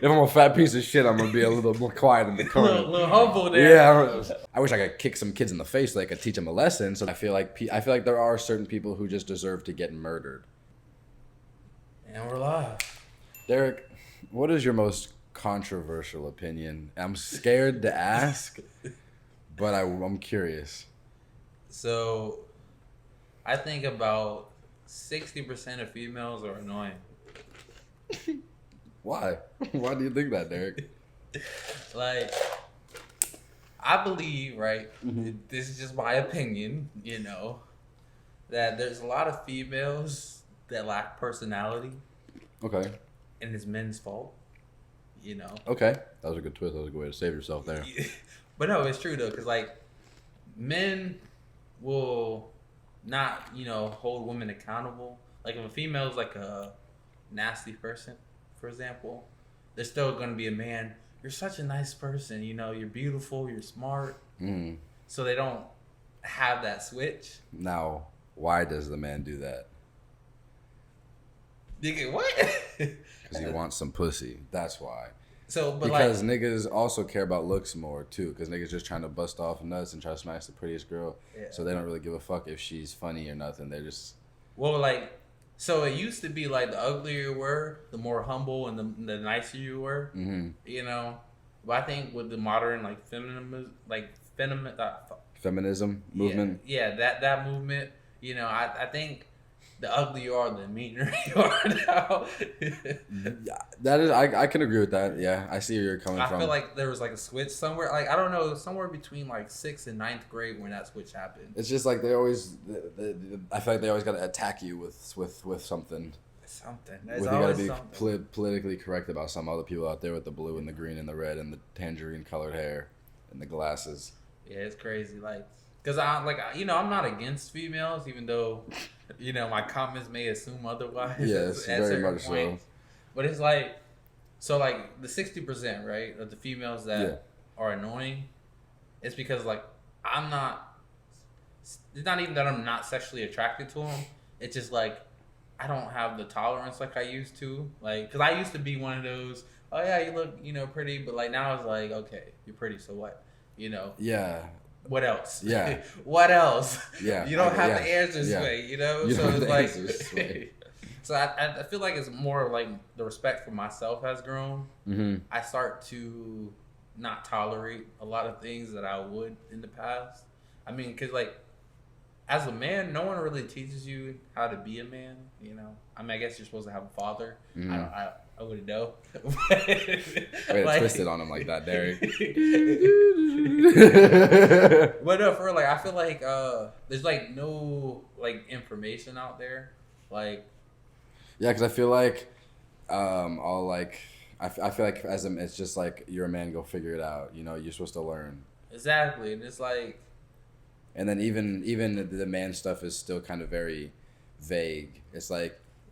if I'm a fat piece of shit, I'm gonna be a little more quiet in the corner. a little humble there. Yeah, I wish I could kick some kids in the face so I could teach them a lesson. So I feel like there are certain people who just deserve to get murdered. And we're live. Derrick, what is your most controversial opinion? I'm scared to ask, but I'm curious. So, I think about 60% of females are annoying. Why? Why do you think that, Derrick? Like, I believe, right, this is just my opinion, that there's a lot of females that lack personality. Okay. And it's men's fault, Okay. That was a good twist. That was a good way to save yourself there. But no, it's true, though, because, men will not, hold women accountable. Like, if a female is, a nasty person, for example, there's still going to be a man, you're such a nice person, you're beautiful, you're smart. Mm. So they don't have that switch. Now, why does the man do that? Nigga, what? Because he wants some pussy. That's why. So, but because niggas also care about looks more too. Because niggas just trying to bust off nuts and try to smash the prettiest girl. Yeah. So they don't really give a fuck if she's funny or nothing. They're just. Well, so it used to be the uglier you were, the more humble and the nicer you were. Mm-hmm. But I think with the modern feminism movement. Yeah, that movement. I think the uglier you are, the meaner you are now. That is, I can agree with that. Yeah, I see where you're coming from. I feel like there was a switch somewhere. I don't know, somewhere between 6th and 9th grade when that switch happened. It's just they always. I feel like they always got to attack you with something. Something. You got to be politically correct about some other people out there with the blue and the green and the red and the tangerine colored hair and the glasses. Yeah, it's crazy. Because I'm not against females, even though, my comments may assume otherwise. Yes, very much so. But it's so the 60%, right, of the females that are annoying, it's because I'm not. It's not even that I'm not sexually attracted to them. It's just I don't have the tolerance I used to. Because I used to be one of those. Oh yeah, you look pretty, but now it's okay, you're pretty, so what? Yeah. What else? Yeah. What else? Yeah. You don't have the answers, sway, You so don't it's so I feel like it's more the respect for myself has grown. Mm-hmm. I start to not tolerate a lot of things that I would in the past. I mean, because as a man, no one really teaches you how to be a man. I mean, I guess you're supposed to have a father. Mm-hmm. I wouldn't know. Way to twist it on him like that, Derrick. But no, for real, I feel there's no information out there. Yeah, because I feel I feel as it's just you're a man, go figure it out. You're supposed to learn. Exactly, and it's And then even the man stuff is still kind of very vague. It's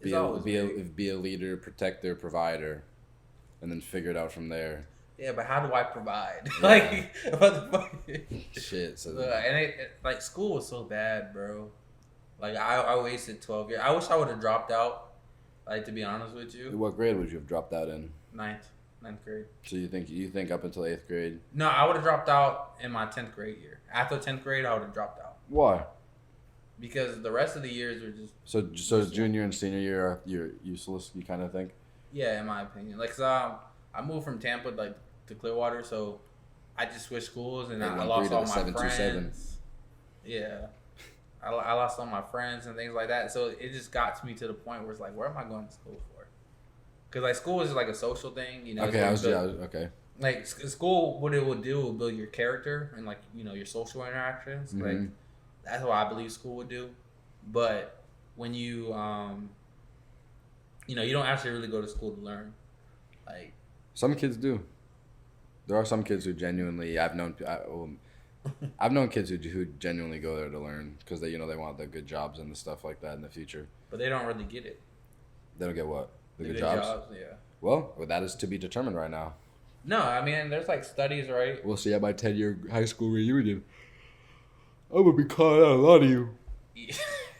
be a leader, protector, provider, and then figure it out from there. Yeah, but how do I provide? Yeah. What the fuck? Shit. So and school was so bad, bro. I wasted 12 years. I wish I would have dropped out. To be honest with you. What grade would you have dropped out in? Ninth grade. So you think up until 8th grade? No, I would have dropped out in my 10th grade year. After 10th grade, I would have dropped out. Why? Because the rest of the years were just... So junior and senior year, you're useless, you kind of think? Yeah, in my opinion. I moved from Tampa to Clearwater, so I just switched schools and I lost all my friends. Yeah. I lost all my friends and things like that. So it just got me to the point where it's where am I going to school for? Because school is a social thing, Okay, okay. School, what it will do will build your character and your social interactions. Mm-hmm. That's what I believe school would do. But when you you don't actually really go to school to learn. Some kids do. There are some kids who genuinely I've known kids who genuinely go there to learn because they want the good jobs and the stuff like that in the future. But they don't really get it. They don't get what? The good jobs? Yeah. Well, that is to be determined right now. No, I mean there's studies, right? We'll see at my 10-year high school reunion. I'm gonna be calling out a lot of you.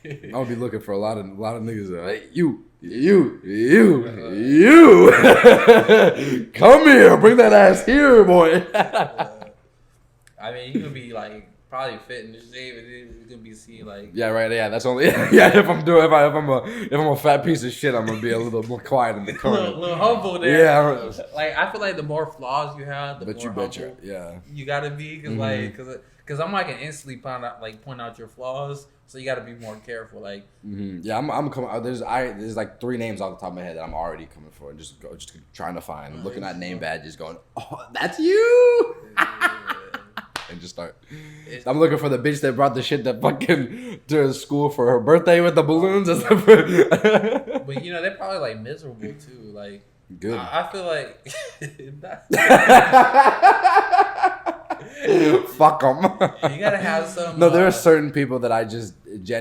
I'm gonna be looking for a lot of niggas. Hey, you. You. Come here. Bring that ass here, boy. I mean, you could be like probably fit in the shape, and it's gonna be seen like. Yeah, right. Yeah, that's only. Yeah, if I'm a fat piece of shit, I'm gonna be a little more quiet in the corner. little humble there. Yeah. Like I feel like the more flaws you have, the more humble you gotta be, because I'm like an instantly point out your flaws, so you gotta be more careful. Like. Yeah, I'm coming. There's like 3 names off the top of my head that I'm already coming for, and just trying to find. I'm looking at name badges, going, oh, that's you. And just start. I'm looking for the bitch that brought the shit that fucking to school for her birthday with the balloons and stuff. But they're probably like miserable too. Like, good. I feel like. Fuck them. You gotta have some. No, there are certain people that I just they're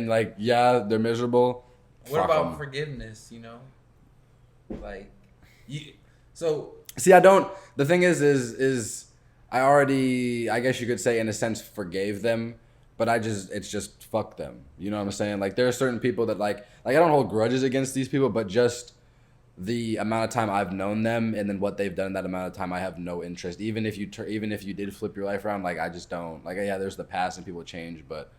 miserable. What about forgiveness? Like, so. See, I don't. The thing is. I already, I guess you could say, in a sense, forgave them, but it's just fuck them. You know what I'm saying? Like, there are certain people that like I don't hold grudges against these people, but just the amount of time I've known them and then what they've done in that amount of time, I have no interest. Even if you did flip your life around, like, I just don't. Like, yeah, there's the past and people change, but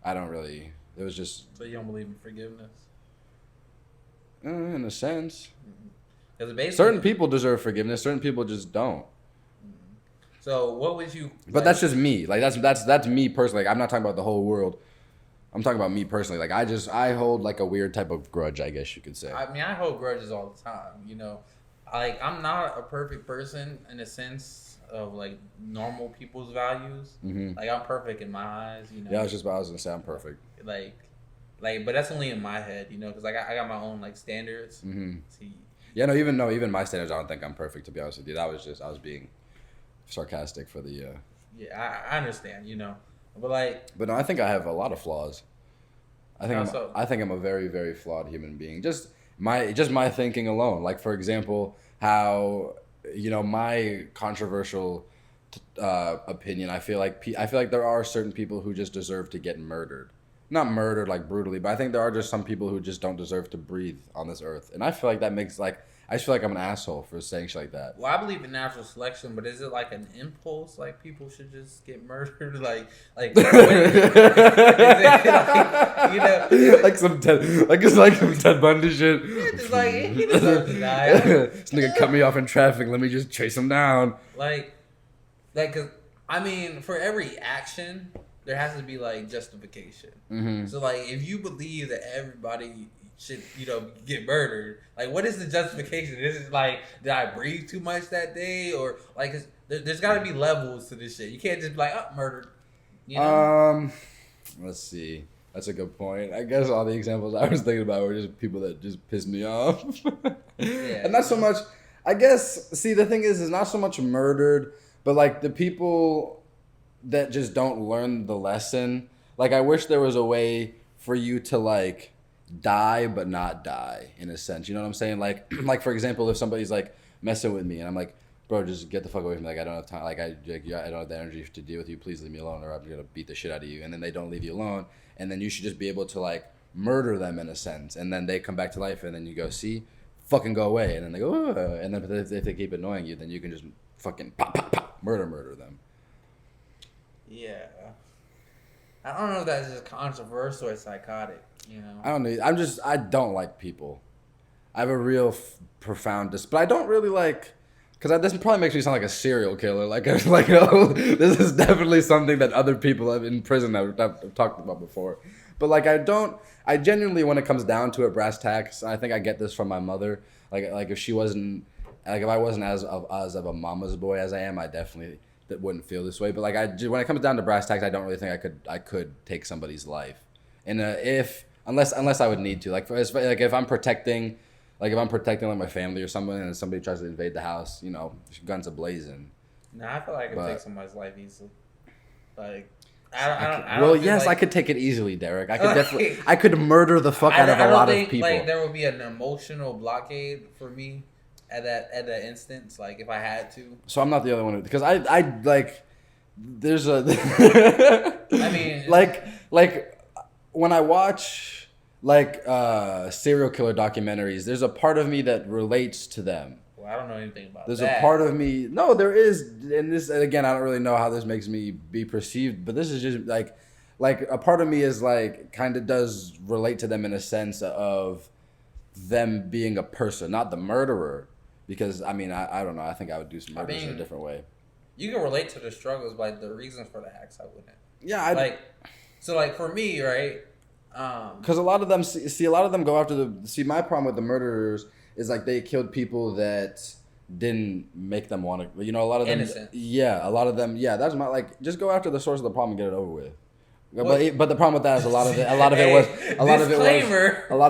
I don't really. It was just. So you don't believe in forgiveness? In a sense. Because certain people deserve forgiveness. Certain people just don't. So what would you? But that's just me. Like that's me personally. Like, I'm not talking about the whole world. I'm talking about me personally. Like, I hold like a weird type of grudge, I guess you could say. I mean, I hold grudges all the time. Like, I'm not a perfect person in a sense of like normal people's values. Mm-hmm. Like, I'm perfect in my eyes. Yeah, I was gonna say I'm perfect. Like, but that's only in my head. Because I got my own like standards. Mm-hmm. Yeah, even my standards, I don't think I'm perfect, to be honest with you. I was being sarcastic for the Yeah, I understand, but no, I think I have a lot of flaws. I think I'm a very, very flawed human being. Just my thinking alone. Like, for example, how my controversial opinion, I feel like there are certain people who just deserve to get murdered. Not murdered like brutally, but I think there are just some people who just don't deserve to breathe on this earth. And I feel like that makes I just feel like I'm an asshole for saying shit like that. Well, I believe in natural selection, but is it like an impulse? Like, people should just get murdered? Like like some Ted Bundy shit. Yeah, just like, he deserves to die. This nigga cut me off in traffic. Let me just chase him down. Cause I mean, for every action, there has to be like justification. Mm-hmm. So like, if you believe that everybody should, get murdered, like, what is the justification? Is it like, did I breathe too much that day, or like, there's got to be levels to this shit. You can't just be like, murdered. Let's see. That's a good point. I guess all the examples I was thinking about were just people that just pissed me off. Yeah. And not so much. I guess. See, the thing is not so much murdered, but like the people that just don't learn the lesson. Like, I wish there was a way for you to like die but not die, in a sense. You know what I'm saying? Like for example, if somebody's like messing with me and I'm like, bro, just get the fuck away from me. Like, I don't have time. Like, I don't have the energy to deal with you. Please leave me alone, or I'm gonna beat the shit out of you. And then they don't leave you alone, and then you should just be able to like murder them, in a sense. And then they come back to life, and then you go, see, fucking go away. And then they go, oh. And then if they keep annoying you, then you can just fucking pop, murder them. Yeah. I don't know if that's just controversial or psychotic. I don't know. I don't like people. I have a real profound but I don't really like, because this probably makes me sound like a serial killer. This is definitely something that other people in prison have talked about before. But I genuinely, when it comes down to it, brass tacks, I think I get this from my mother. Like if she wasn't, like if I wasn't as of a mama's boy as I am, I definitely wouldn't feel this way. But when it comes down to brass tacks, I don't really think I could take somebody's life. And unless I would need to, if I'm protecting my family or something, and somebody tries to invade the house, guns a blazing. Nah, I feel like I could take somebody's life easily. Like, I could take it easily, Derrick. I could definitely, I could murder the fuck out of a lot of people. Like, there would be an emotional blockade for me at that instance, like if I had to. So I'm not the only one, because I like. There's a. I mean, like when I watch like serial killer documentaries. There's a part of me that relates to them. Well, I don't know anything about There's that. a part of me. No, there is, and this again, I don't really know how this makes me be perceived, but this is just like a part of me is like kind of does relate to them in a sense of them being a person, not the murderer. Because I mean, I don't know. I think I would do some murders in a different way. You can relate to the struggles, but like the reasons for the acts, I wouldn't. Yeah, so like for me, right? Because a lot of them see a lot of them go after my problem with the murderers is like they killed people that didn't make them want to. You know, a lot of them. Innocent. Yeah, a lot of them. Yeah, that's my like. Just go after the source of the problem and get it over with. But the problem with that is a lot of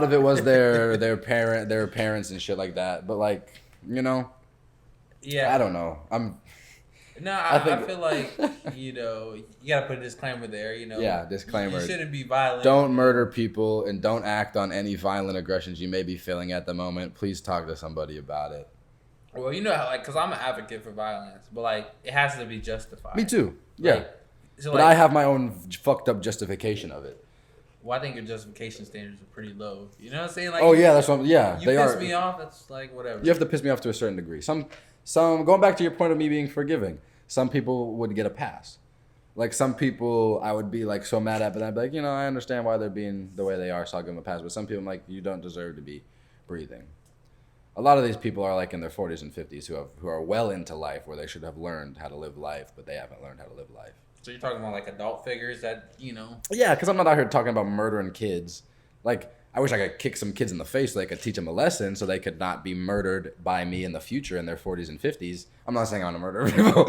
it was their parents and shit like that. But like, you know, yeah, I don't know. I feel like, you know, you gotta put a disclaimer there, you know. Yeah, disclaimer. You shouldn't be violent. Don't murder people and don't act on any violent aggressions you may be feeling at the moment. Please talk to somebody about it. Well, you know, like, because I'm an advocate for violence, but like, it has to be justified. Me too. Yeah. Like, so but I have my own fucked up justification of it. Well, I think your justification standards are pretty low. You know what I'm saying? Like, oh yeah, that's what. Yeah, you piss me off. That's like whatever. You have to piss me off to a certain degree. Some going back to your point of me being forgiving. Some people would get a pass. Like some people I would be like so mad at, but I'd be like, you know, I understand why they're being the way they are, so I'll give them a pass. But some people I'm like, you don't deserve to be breathing. A lot of these people are like in their 40s and 50s who are well into life where they should have learned how to live life, but they haven't learned how to live life. So you're talking about like adult figures that, you know? Yeah, because I'm not out here talking about murdering kids. Like, I wish I could kick some kids in the face so I could teach them a lesson so they could not be murdered by me in the future in their 40s and 50s. I'm not saying I want to murder people.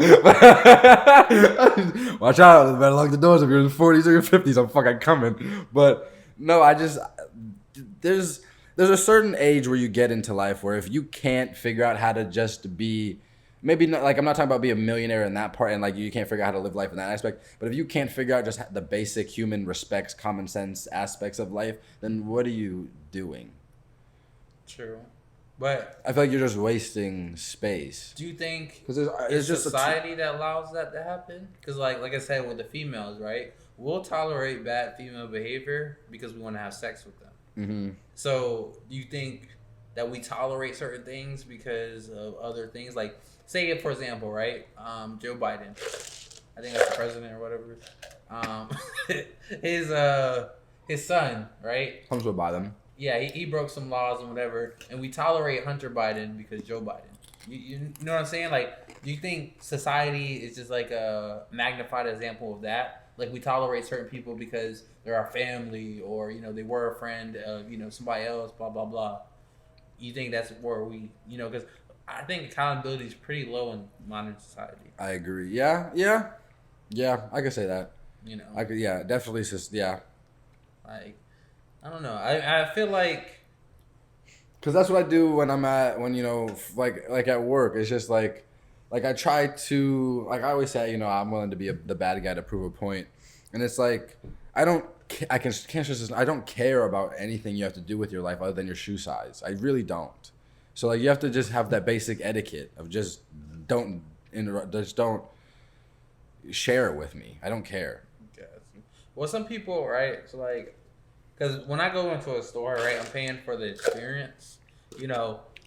Watch out. You better lock the doors if you're in the 40s or your 50s. I'm fucking coming. But no, there's a certain age where you get into life where if you can't figure out how to just be, maybe not, like I'm not talking about being a millionaire in that part and like you can't figure out how to live life in that aspect, but if you can't figure out just the basic human respects, common sense aspects of life, then what are you doing? True. But I feel like you're just wasting space. Do you think it's just society that allows that to happen? Because like I said with the females, right? We'll tolerate bad female behavior because we want to have sex with them. Mm-hmm. So do you think that we tolerate certain things because of other things? Like, say, for example, right? Joe Biden, I think that's the president or whatever. His son, right? Comes with Biden. Yeah, he broke some laws and whatever, and we tolerate Hunter Biden because Joe Biden. You know what I'm saying? Like, do you think society is just like a magnified example of that? Like, we tolerate certain people because they're our family, or you know, they were a friend of somebody else, blah blah blah. You think that's where we, because I think accountability is pretty low in modern society. I agree. Yeah, I could say that. I could. Yeah, definitely. Yeah. Like, I don't know. I feel like. Because that's what I do when I'm like at work. It's just like I try to, like I always say, I'm willing to be the bad guy to prove a point. And it's like, I don't care about anything you have to do with your life other than your shoe size. I really don't. So like you have to just have that basic etiquette of just don't share it with me. I don't care. Well, some people, right? So like, because when I go into a store, right, I'm paying for the experience.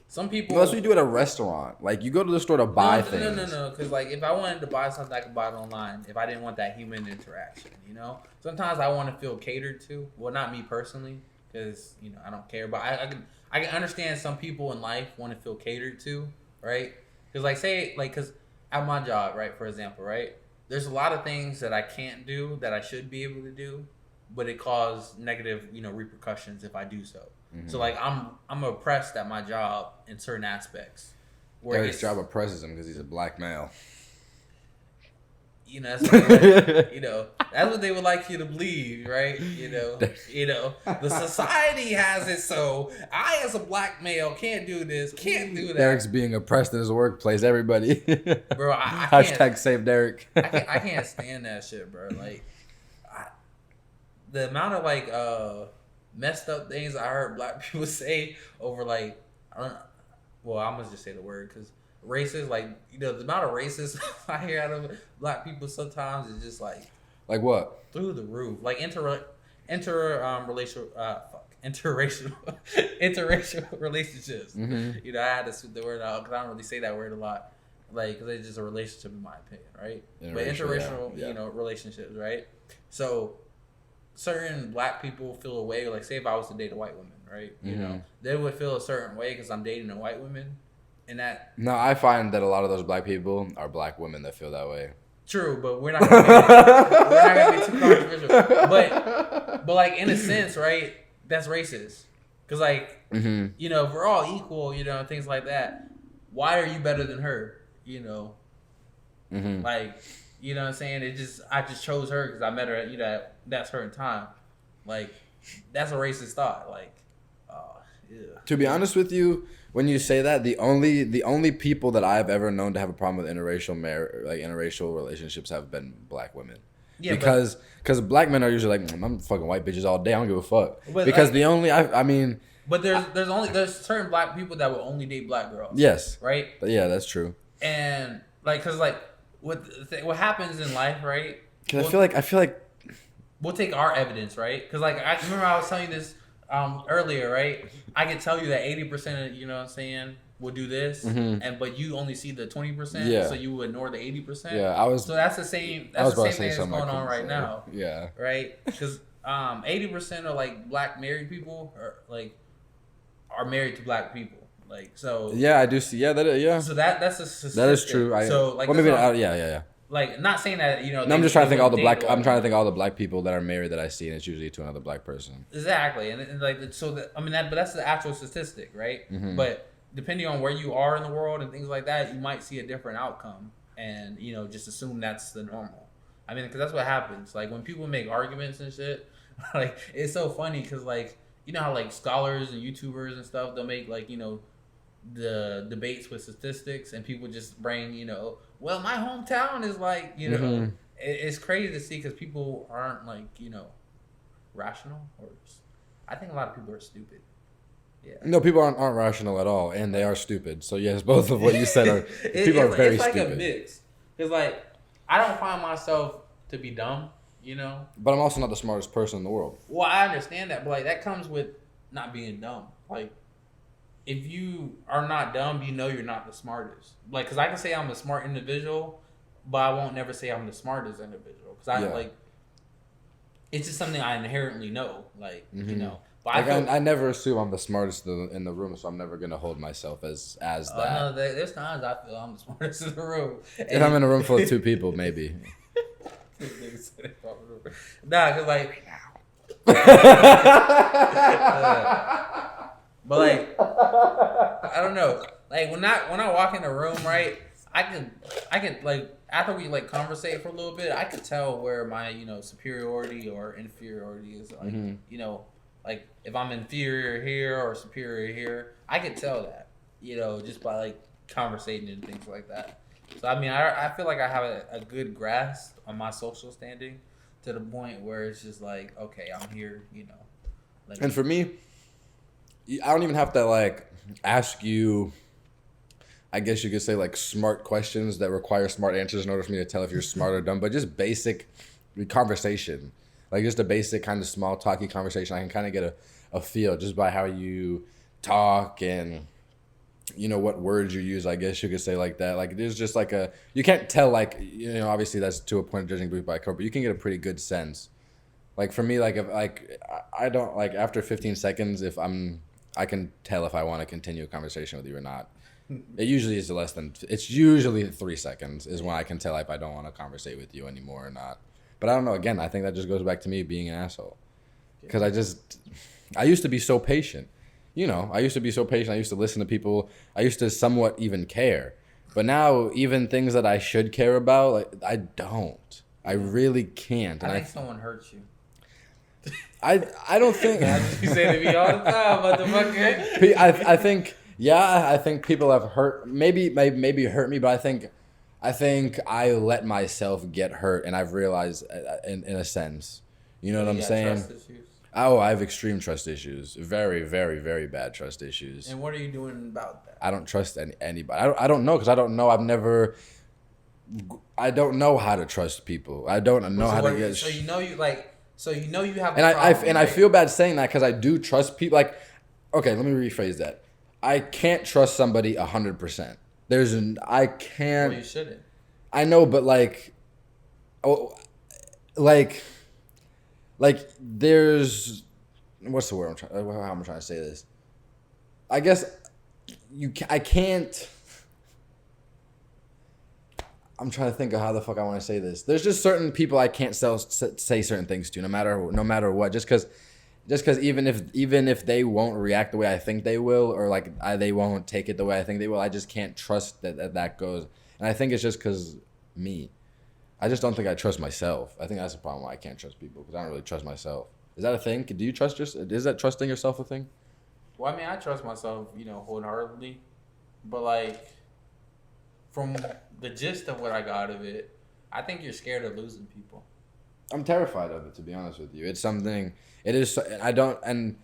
Some people. Well, that's what you do at a restaurant. Like you go to the store to buy things. No. Because like if I wanted to buy something, I could buy it online. If I didn't want that human interaction, Sometimes I want to feel catered to. Well, not me personally, because I don't care. But I can understand some people in life want to feel catered to, right? Because because at my job, right, for example, right, there's a lot of things that I can't do that I should be able to do, but it causes negative, repercussions if I do so. Mm-hmm. So like I'm oppressed at my job in certain aspects. Derrick's job oppresses him because he's a black male. That's what they would like you to believe, right? The society has it so I as a black male can't do this, can't do that. Derrick's being oppressed in his workplace. Everybody, bro. I hashtag save Derrick. I can't stand that shit, bro. Like, the amount of messed up things I heard black people say over I'm gonna just say the word because racist, the amount of racist I hear out of black people sometimes is just like what? Through the roof. Like interracial relationships. You know, I had to switch the word out because I don't really say that word a lot. Like, because it's just a relationship in my opinion, right? But interracial, you know, relationships, right? So certain black people feel a way, like say if I was to date a white woman, right? You know, they would feel a certain way because I'm dating a white woman, and that. No, I find that a lot of those black people are black women that feel that way. True, but we're not gonna be too controversial. But like in a sense, right? That's racist. Cause like you know, if we're all equal, you know, things like that. Why are you better than her? You know, like you know what I'm saying. I just chose her because I met her at that certain time. Like that's a racist thought. Like, to be honest with you. When you say that, the only people that I've ever known to have a problem with interracial relationships have been black women. Yeah, because black men are usually like, I'm fucking white bitches all day. I don't give a fuck. Because like, I mean. But there's certain black people that will only date black girls. Yes. Right. But yeah, that's true. And like, cause like what happens in life, right? Cause I feel like we'll take our evidence, right? Cause like I remember I was telling you this. Earlier, right? I can tell you that 80% of, you know what I'm saying, will do this, but you only see the 20%, so you will ignore the 80%. Yeah, So that's the same. That's the same thing that's going on right now. Yeah. Right? Because 80% of like black married people are married to black people. Like so. Yeah, I do see. Yeah, that is, yeah. So that's a statistic. That is true. So like, well, maybe yeah. Like, not saying that, you know. No, I'm just trying to think all the black. I'm trying to think all the black people that are married that I see, and it's usually to another black person. Exactly, and like so. But that's the actual statistic, right? But depending on where you are in the world and things like that, you might see a different outcome, and you know, just assume that's the normal. I mean, because that's what happens. Like when people make arguments and shit, like it's so funny because like you know how like scholars and YouTubers and stuff they'll make like you know the debates with statistics and people just bring you know. Well, my hometown is like, you know, it's crazy to see because people aren't like, you know, rational. I think a lot of people are stupid. Yeah. No, people aren't rational at all, and they are stupid. So yes, both of what you said are people are very stupid. It's like a mix. Because like, I don't find myself to be dumb, you know. But I'm also not the smartest person in the world. Well, I understand that, but like that comes with not being dumb. Like. If you are not dumb, you know you're not the smartest. Like, because I can say I'm a smart individual, but I won't never say I'm the smartest individual. Because like, it's just something I inherently know. Like, you know. But like I never assume I'm the smartest in the room, so I'm never going to hold myself as that. No, there's times I feel I'm the smartest in the room. If I'm in a room full of two people, maybe. Nah, because like... But like, I don't know. Like when I walk in the room, right? I can like after we like conversate for a little bit, I could tell where my you know superiority or inferiority is. Like you know, like if I'm inferior here or superior here, I could tell that. You know, just by like conversating and things like that. So I mean, I feel like I have a good grasp on my social standing to the point where it's just like, okay, I'm here. You know. Like, and for me. I don't even have to like ask you, I guess you could say like smart questions that require smart answers in order for me to tell if you're smart or dumb, but just basic conversation, like just a basic kind of small talky conversation. I can kind of get a feel just by how you talk and, you know, what words you use, I guess you could say like that. Like there's just like you can't tell like, you know, obviously that's to a point of judging book by cover, but you can get a pretty good sense. Like for me, like if like, I don't like after 15 seconds, I can tell if I want to continue a conversation with you or not. It usually is it's usually 3 seconds is when I can tell if I don't want to conversate with you anymore or not. But I don't know. Again, I think that just goes back to me being an asshole. Because I used to be so patient. You know, I used to be so patient. I used to listen to people. I used to somewhat even care. But now, even things that I should care about, like I don't. I really can't. I think someone hurts you. I don't think you say to me all the time, motherfucker. I think people have hurt maybe hurt me, but I think I let myself get hurt, and I've realized in a sense, you know what I'm saying? Trust issues? Oh, I have extreme trust issues, very, very, very bad trust issues. And what are you doing about that? I don't trust anybody. I don't know because I don't know. I don't know how to trust people. I don't know how to get. So you know you like. So you know you have. I feel bad saying that because I do trust people. Like, okay, let me rephrase that. I can't trust somebody 100%. I can't. Well, you shouldn't. I know, but like, there's what's the word how am I trying to say this? I guess I can't. I'm trying to think of how the fuck I want to say this. There's just certain people I can't say certain things to, no matter what. Just because even if they won't react the way I think they will, or like they won't take it the way I think they will, I just can't trust that goes. And I think it's just because me. I just don't think I trust myself. I think that's the problem why I can't trust people, because I don't really trust myself. Is that a thing? Do you trust is that trusting yourself a thing? Well, I mean, I trust myself, wholeheartedly, but like, from the gist of what I got out of it, I think you're scared of losing people. I'm terrified of it, to be honest with you. It's something. It is. I don't. And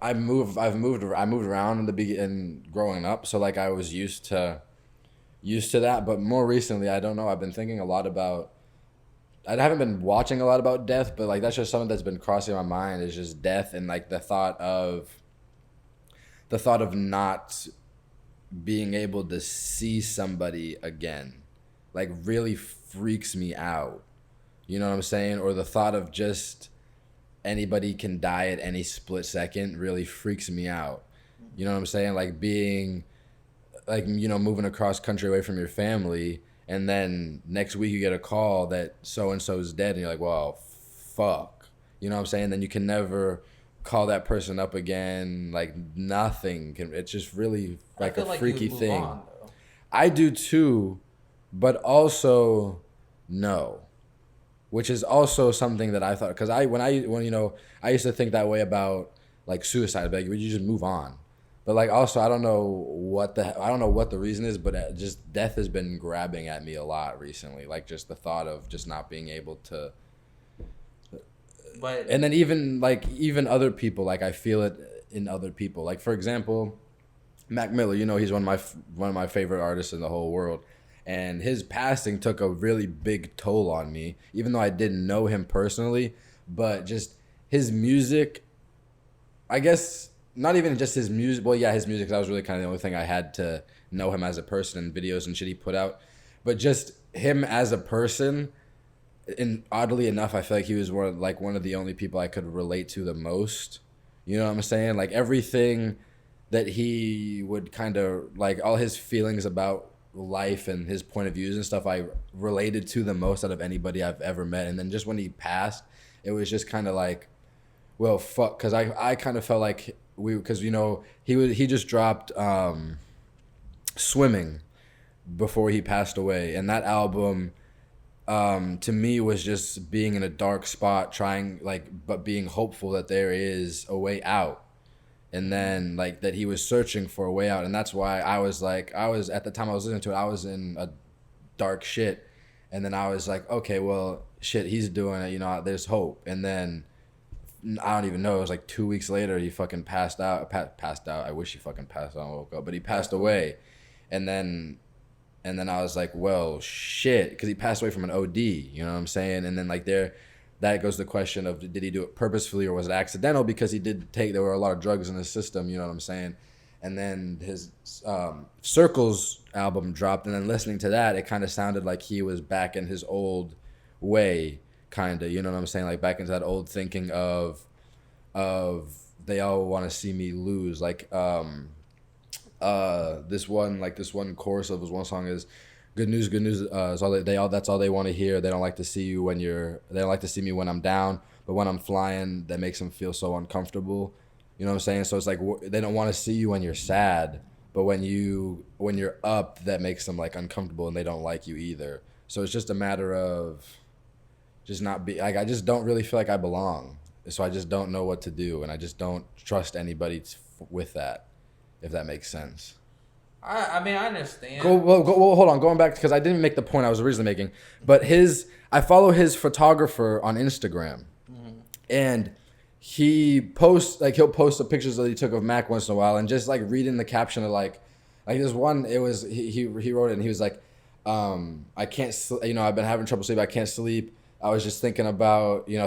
I've moved around in the beginning, growing up. So like I was used to that. But more recently, I don't know. I've been thinking a lot about. I haven't been watching a lot about death, but like that's just something that's been crossing my mind. Is just death and like the thought of not being able to see somebody again, like really freaks me out. You know what I'm saying? Or the thought of just anybody can die at any split second really freaks me out. You know what I'm saying? Like being, like, moving across country away from your family, and then next week you get a call that so-and-so is dead, and you're like, well, fuck. You know what I'm saying? Then you can never call that person up again. Like nothing can. It's just really like a freaky thing. On, I do too, but also no, which is also something that I thought, because I used to think that way about like suicide. Like, would you just move on? But like also I don't know what the reason is, but just death has been grabbing at me a lot recently. Like just the thought of just not being able to. But and then even other people, like I feel it in other people. Like for example, Mac Miller, he's one of my favorite artists in the whole world, and his passing took a really big toll on me, even though I didn't know him personally. But just his music, I guess not even just his music. Well, yeah, his music. That was really kind of the only thing I had to know him as a person, and videos and shit he put out. But just him as a person. And oddly enough, I feel like he was one of the only people I could relate to the most. You know what I'm saying? Like everything that he would kind of like, all his feelings about life and his point of views and stuff, I related to the most out of anybody I've ever met. And then just when he passed, it was just kind of like, well, fuck, because I kind of felt like he just dropped Swimming before he passed away, and that album. To me was just being in a dark spot, but being hopeful that there is a way out, and then like that he was searching for a way out, and that's why I was at the time I was listening to it, I was in a dark shit, and then I was like, okay, well, shit, he's doing it, there's hope, and then I don't even know, it was like 2 weeks later he fucking passed out. I wish he fucking passed out and woke up, but he passed away, and then I was like, well, shit, because he passed away from an OD, you know what I'm saying? And then that goes to the question of, did he do it purposefully or was it accidental? Because there were a lot of drugs in his system, you know what I'm saying? And then his Circles album dropped, and then listening to that, it kind of sounded like he was back in his old way, kind of, you know what I'm saying? Like back into that old thinking of they all want to see me lose, like, this one chorus of his one song is good news is all that's all they want to hear. They don't like to see me when I'm down, but when I'm flying, that makes them feel so uncomfortable, you know what I'm saying? So it's like they don't want to see you when you're sad, but when you're up, that makes them like uncomfortable, and they don't like you either. So it's just a matter of just not be like, I just don't really feel like I belong, so I just don't know what to do, and I just don't trust anybody with that. If that makes sense. I mean, I understand. Hold on. Going back, because I didn't make the point I was originally making. But I follow his photographer on Instagram. Mm-hmm. And he'll post the pictures that he took of Mac once in a while. And just like reading the caption of like this one, it was, he wrote it and he was like, I can't, I've been having trouble sleeping. I can't sleep. I was just thinking about you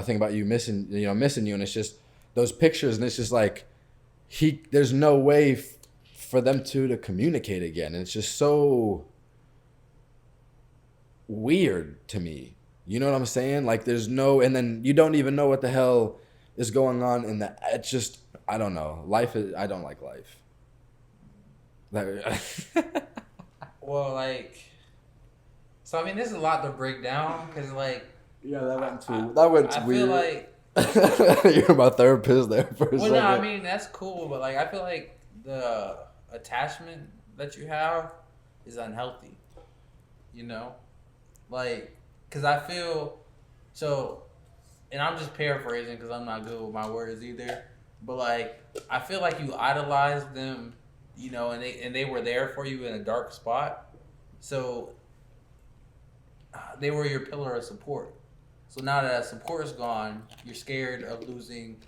missing you, and it's just those pictures, and it's just like there's no way for them to communicate again, and it's just so weird to me. You know what I'm saying? Like there's no, and then you don't even know what the hell is going on in that. It's just, I don't know. I don't like life. Well, like, so I mean, there's a lot to break down because, like, yeah, that went too weird. I feel like you're my therapist there for a second. Well, no, I mean that's cool, but like, I feel like the attachment that you have is unhealthy. You know, like, because I feel so, and I'm just paraphrasing because I'm not good with my words either. But like, I feel like you idolized them, you know, and they were there for you in a dark spot, so they were your pillar of support. So now that support is gone, you're scared of losing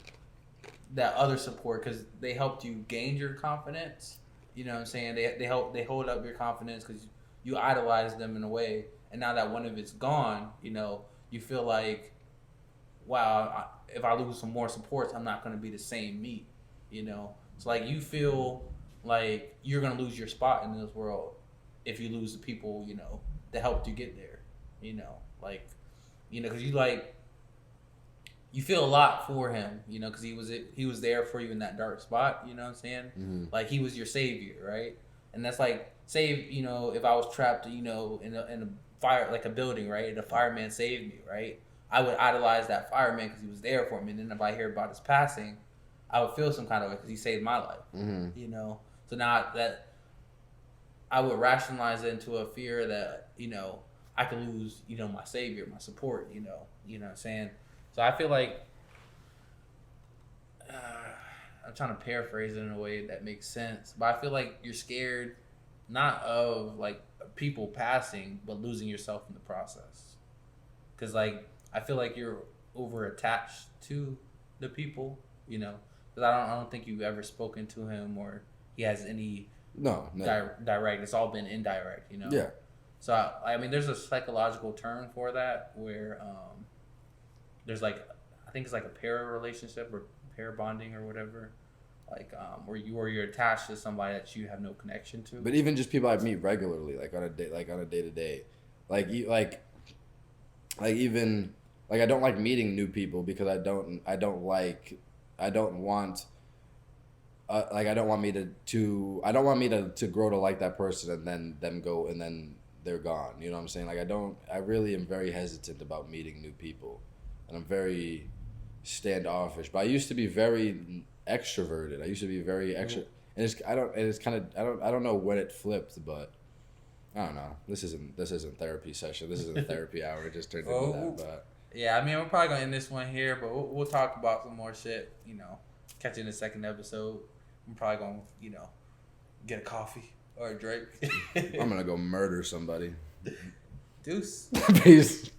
that other support because they helped you gain your confidence. You know what I'm saying? They hold up your confidence because you idolize them in a way. And now that one of it's gone, you know, you feel like, wow, if I lose some more supports, I'm not going to be the same me, you know? So, like, you feel like you're going to lose your spot in this world if you lose the people, you know, that helped you get there, you know? Like, you know, because you feel a lot for him, you know, because he was there for you in that dark spot, you know what I'm saying? Mm-hmm. Like, he was your savior, right? And that's like, say, you know, if I was trapped, you know, in a fire, like a building, right, and a fireman saved me, right, I would idolize that fireman because he was there for me. And then if I hear about his passing, I would feel some kind of way because he saved my life, mm-hmm. you know? So now that I would rationalize it into a fear that, you know, I could lose, you know, my savior, my support, you know what I'm saying? So I feel like, I'm trying to paraphrase it in a way that makes sense, but I feel like you're scared not of like people passing, but losing yourself in the process. Because like, I feel like you're over attached to the people, you know, because I don't think you've ever spoken to him or he has any direct. It's all been indirect, you know? Yeah. So, I mean, there's a psychological term for that where there's like, I think it's like a para relationship or pair bonding or whatever, like where you're attached to somebody that you have no connection to. But even just people I meet regularly, like on a day to day, like even I don't like meeting new people because I don't want me to grow to like that person and then them go and then they're gone. You know what I'm saying? Like I really am very hesitant about meeting new people, and I'm very standoffish. But I used to be very extroverted. I used to be very extra, and I don't know when it flipped, but I don't know. This isn't therapy session. This isn't a therapy hour. It just turned into that. But yeah, I mean, we're probably gonna end this one here, but we'll talk about some more shit. You know, catch you in the second episode. I'm probably gonna, you know, get a coffee or a drink. I'm gonna go murder somebody. Deuce. Peace.